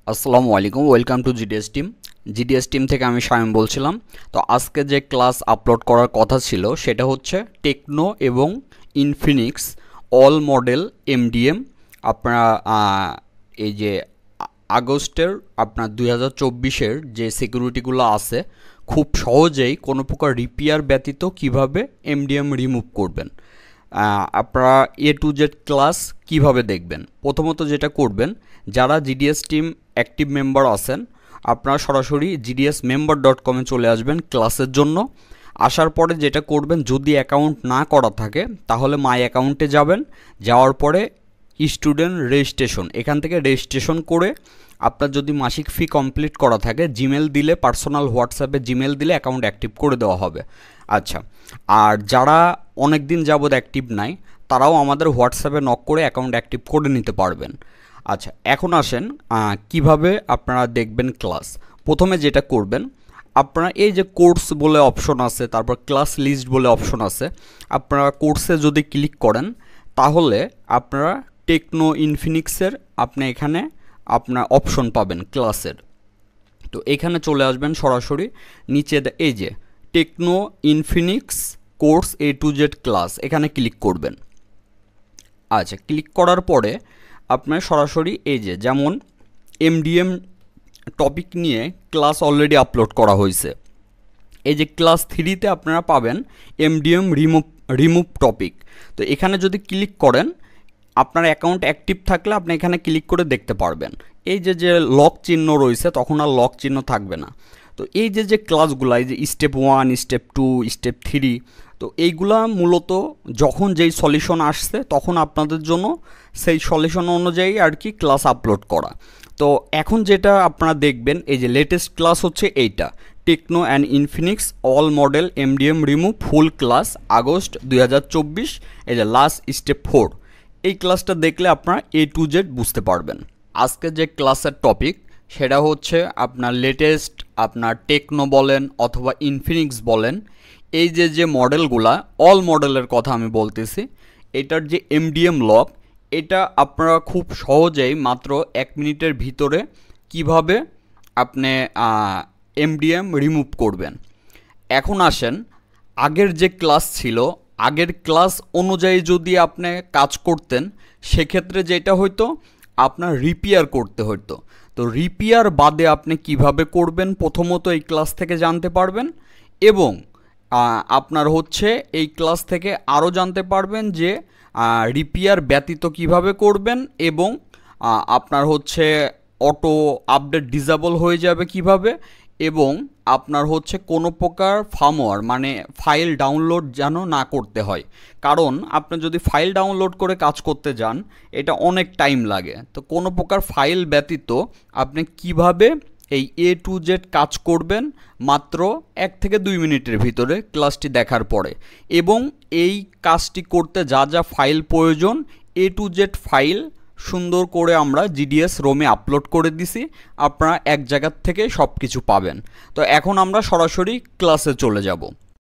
আসসালামু আলাইকুম, welcome to GDS team থেকে আমি শামিম বলছিলাম। তো আজকে যে ক্লাস আপলোড করার কথা ছিল সেটা হচ্ছে টেকনো এবং ইনফিনিক্স অল মডেল এমডিএম। আপনারা এই যে আগস্টের আপনার 2024-এর যে সিকিউরিটিগুলো আছে খুব সহজেই কোনো প্রকার রিপেয়ার ব্যতীত কিভাবে এমডিএম রিমুভ করবেন, আপনারা এ টু জেড ক্লাস কিভাবে দেখবেন। প্রথমত যেটা করবেন, যারা জিডিএস টিম অ্যাক্টিভ মেম্বার আছেন আপনারা সরাসরি gdsmember.com-এ চলে আসবেন ক্লাসের জন্য। আসার পরে যেটা করবেন, যদি অ্যাকাউন্ট না করা থাকে তাহলে মাই অ্যাকাউন্টে যাবেন। যাওয়ার পরে স্টুডেন্ট রেজিস্ট্রেশন, এখান থেকে রেজিস্ট্রেশন করে আপনার যদি মাসিক ফি কমপ্লিট করা থাকে জিমেল দিলে, পার্সোনাল হোয়াটসঅ্যাপে জিমেল দিলে অ্যাকাউন্ট অ্যাক্টিভ করে দেওয়া হবে। আচ্ছা, আর যারা অনেক দিন যাবৎ অ্যাক্টিভ নাই তারাও আমাদের হোয়াটসঅ্যাপে নক করে অ্যাকাউন্ট অ্যাক্টিভ করে নিতে পারবেন। আচ্ছা, এখন আসেন কিভাবে আপনারা দেখবেন ক্লাস। প্রথমে যেটা করবেন, আপনারা এই যে কোর্স বলে অপশন আছে, তারপর ক্লাস লিস্ট বলে অপশন আছে, আপনারা কোর্সে যদি ক্লিক করেন তাহলে আপনারা টেকনো ইনফিনিক্সের আপনি এখানে আপনার অপশন পাবেন ক্লাসের। তো এখানে চলে আসবেন সরাসরি নিচে, এই যে techno Infinix course A to Z class, এখানে ক্লিক করবেন। আচ্ছা, ক্লিক করার পরে আপনার সরাসরি এই যে যেমন এমডিএম টপিক নিয়ে ক্লাস অলরেডি আপলোড করা হয়েছে, এই যে ক্লাস 3-তে আপনারা পাবেন এমডিএম রিমুভ টপিক। তো এখানে যদি ক্লিক করেন, আপনার অ্যাকাউন্ট অ্যাক্টিভ থাকলে আপনি এখানে ক্লিক করে দেখতে পারবেন। এই যে যে লক চিহ্ন রয়েছে তখন আর লক চিহ্ন থাকবে না। তো এই যে যে ক্লাসগুলো, এই যে স্টেপ 1, স্টেপ 2, স্টেপ 3, তো এইগুলা মূলত যখন যেই সলিউশন আসছে তখন আপনাদের জন্য সেই সলিউশন অনুযায়ী আর কি ক্লাস আপলোড করা। তো এখন যেটা আপনারা দেখবেন, এই যে লেটেস্ট ক্লাস হচ্ছে এইটা, Tecno and Infinix all model MDM remove full class August 2024, এই যে লাস্ট স্টেপ 4। এই ক্লাসটা দেখলে আপনারা এ টু জেড বুঝতে পারবেন। আজকে যে ক্লাসের টপিক সেটা হচ্ছে আপনার লেটেস্ট, আপনার টেকনো বলেন অথবা ইনফিনিক্স বলেন, এই যে যে মডেলগুলা, অল মডেলের কথা আমি বলতেছি, এটার যে এমডিএম লক, এটা আপনারা খুব সহজেই মাত্র 1 মিনিটের ভিতরে কিভাবে আপনি এমডিএম রিমুভ করবেন। এখন আসেন, আগের যে ক্লাস ছিল, আগের ক্লাস অনুযায়ী যদি আপনি কাজ করতেন সেক্ষেত্রে যেটা হইতো আপনার রিপেয়ার করতে হতো। তো রিপেয়ার বাদে আপনি কিভাবে করবেন প্রথমত এই ক্লাস থেকে জানতে পারবেন, এবং আপনার হচ্ছে এই ক্লাস থেকে আরও জানতে পারবেন যে রিপেয়ার ব্যতীত কিভাবে করবেন, এবং আপনার হচ্ছে অটো আপডেট ডিসেবল হয়ে যাবে কিভাবে, এবং আপনার হচ্ছে কোনো প্রকার ফার্মওয়্যার মানে ফাইল ডাউনলোড যেন না করতে হয়। কারণ আপনি যদি ফাইল ডাউনলোড করে কাজ করতে যান এটা অনেক টাইম লাগে। তো কোনো প্রকার ফাইল ব্যতীত আপনি কিভাবে এই এ টু জেড কাজ করবেন মাত্র 1 থেকে 2 মিনিটের ভিতরে ক্লাসটি দেখার পরে, এবং এই কাজটি করতে যা যা ফাইল প্রয়োজন এ টু জেড ফাইল সুন্দর করে আমরা জিডিএস রোমে আপলোড করে দিছি, আপনারা এক জায়গার থেকে সব কিছু পাবেন। তো এখন আমরা সরাসরি ক্লাসে চলে যাব।